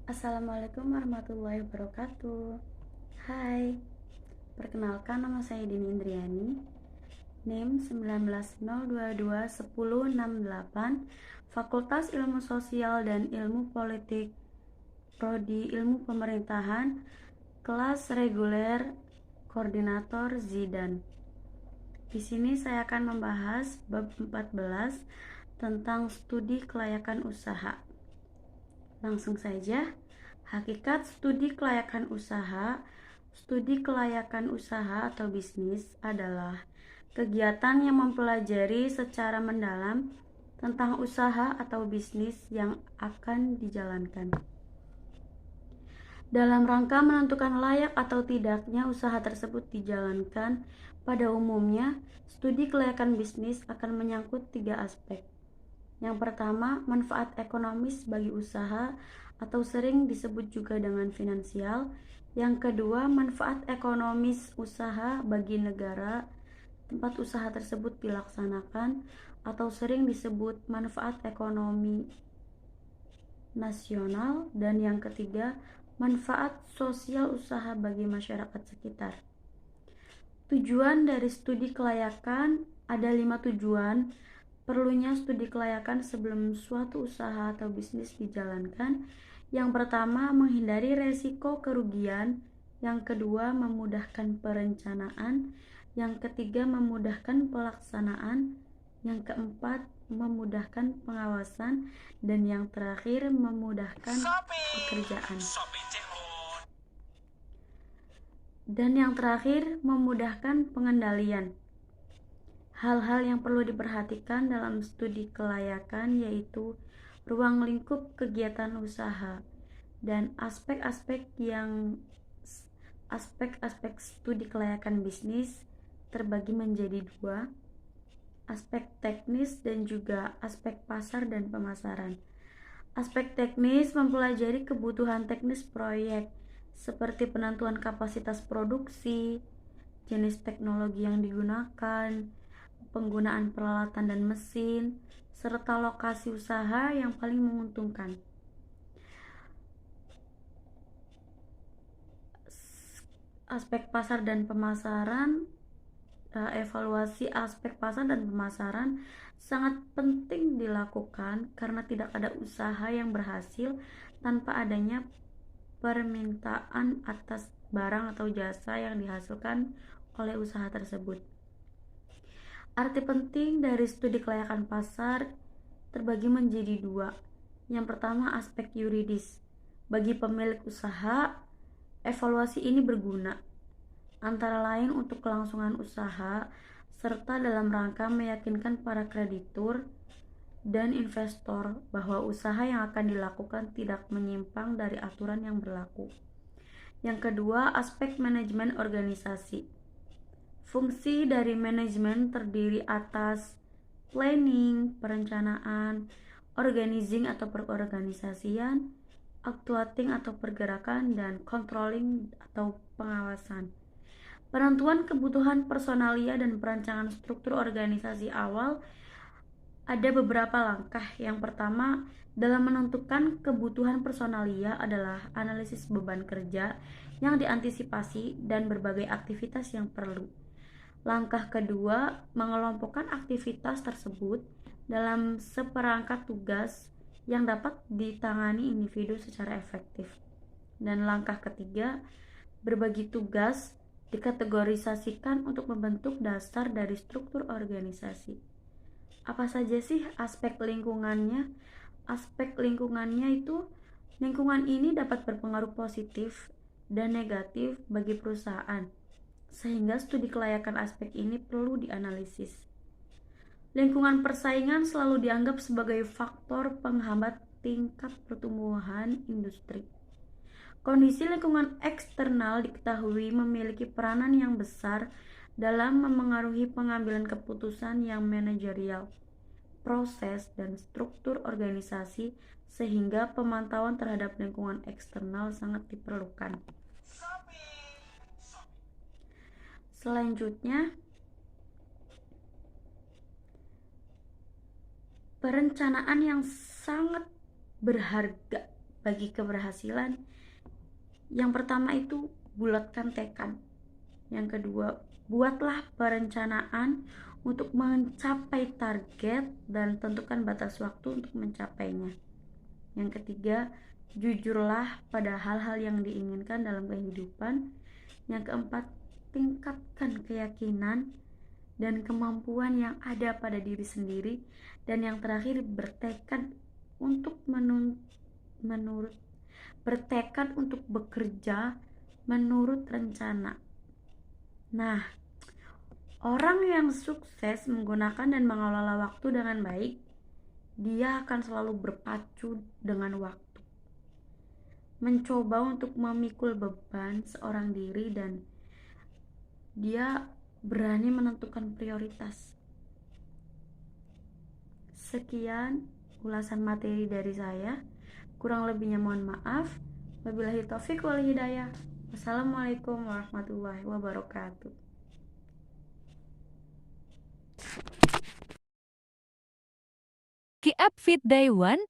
Assalamualaikum warahmatullahi wabarakatuh. Hai, perkenalkan nama saya Dini Indriani, NIM 1902210668, Fakultas Ilmu Sosial dan Ilmu Politik, Prodi Ilmu Pemerintahan, kelas reguler, koordinator Zidan. Di sini saya akan membahas bab 14 tentang studi kelayakan usaha. Langsung saja, hakikat studi kelayakan usaha. Studi kelayakan usaha atau bisnis adalah kegiatan yang mempelajari secara mendalam tentang usaha atau bisnis yang akan dijalankan dalam rangka menentukan layak atau tidaknya usaha tersebut dijalankan. Pada umumnya, studi kelayakan bisnis akan menyangkut 3 aspek. Yang pertama, manfaat ekonomis bagi usaha atau sering disebut juga dengan finansial. Yang kedua, manfaat ekonomis usaha bagi negara tempat usaha tersebut dilaksanakan atau sering disebut manfaat ekonomi nasional. Dan yang ketiga, manfaat sosial usaha bagi masyarakat sekitar. Tujuan dari studi kelayakan ada 5 tujuan. Perlunya studi kelayakan sebelum suatu usaha atau bisnis dijalankan. Yang pertama, menghindari resiko kerugian. Yang kedua, memudahkan perencanaan. Yang ketiga, memudahkan pelaksanaan. Yang keempat, memudahkan pengawasan. Dan yang terakhir, memudahkan pekerjaan. Dan yang terakhir, memudahkan pengendalian. Hal-hal yang perlu diperhatikan dalam studi kelayakan yaitu ruang lingkup kegiatan usaha dan aspek-aspek studi kelayakan bisnis terbagi menjadi 2, aspek teknis dan juga aspek pasar dan pemasaran. Aspek teknis mempelajari kebutuhan teknis proyek seperti penentuan kapasitas produksi, jenis teknologi yang digunakan, penggunaan peralatan dan mesin, serta lokasi usaha yang paling menguntungkan. Aspek pasar dan pemasaran, evaluasi aspek pasar dan pemasaran sangat penting dilakukan karena tidak ada usaha yang berhasil tanpa adanya permintaan atas barang atau jasa yang dihasilkan oleh usaha tersebut. Arti penting dari studi kelayakan pasar terbagi menjadi 2. Yang pertama, aspek yuridis. Bagi pemilik usaha, evaluasi ini berguna antara lain untuk kelangsungan usaha serta dalam rangka meyakinkan para kreditur dan investor bahwa usaha yang akan dilakukan tidak menyimpang dari aturan yang berlaku. Yang kedua, aspek manajemen organisasi. Fungsi dari manajemen terdiri atas planning, perencanaan, organizing atau perorganisasian, actuating atau pergerakan, dan controlling atau pengawasan. Penentuan kebutuhan personalia dan perancangan struktur organisasi awal ada beberapa langkah. Yang pertama, dalam menentukan kebutuhan personalia adalah analisis beban kerja yang diantisipasi dan berbagai aktivitas yang perlu. Langkah kedua, mengelompokkan aktivitas tersebut dalam seperangkat tugas yang dapat ditangani individu secara efektif. Dan langkah ketiga, berbagi tugas dikategorisasikan untuk membentuk dasar dari struktur organisasi. Apa saja sih aspek lingkungannya? Aspek lingkungannya itu, lingkungan ini dapat berpengaruh positif dan negatif bagi perusahaan, sehingga studi kelayakan aspek ini perlu dianalisis. Lingkungan persaingan selalu dianggap sebagai faktor penghambat tingkat pertumbuhan industri. Kondisi lingkungan eksternal diketahui memiliki peranan yang besar dalam memengaruhi pengambilan keputusan yang manajerial, proses, dan struktur organisasi, sehingga pemantauan terhadap lingkungan eksternal sangat diperlukan. Selanjutnya, perencanaan yang sangat berharga bagi keberhasilan, yang pertama itu bulatkan tekad. Yang kedua, buatlah perencanaan untuk mencapai target dan tentukan batas waktu untuk mencapainya. Yang ketiga, jujurlah pada hal-hal yang diinginkan dalam kehidupan. Yang keempat, tingkatkan keyakinan dan kemampuan yang ada pada diri sendiri. Dan yang terakhir, bertekad untuk bertekad untuk bekerja menurut rencana. Nah, orang yang sukses menggunakan dan mengelola waktu dengan baik, dia akan selalu berpacu dengan waktu, mencoba untuk memikul beban seorang diri, dan dia berani menentukan prioritas. Sekian ulasan materi dari saya. Kurang lebihnya mohon maaf. Wabillahi taufiq wal hidayah. Wassalamualaikum warahmatullahi wabarakatuh. Keep fit day one.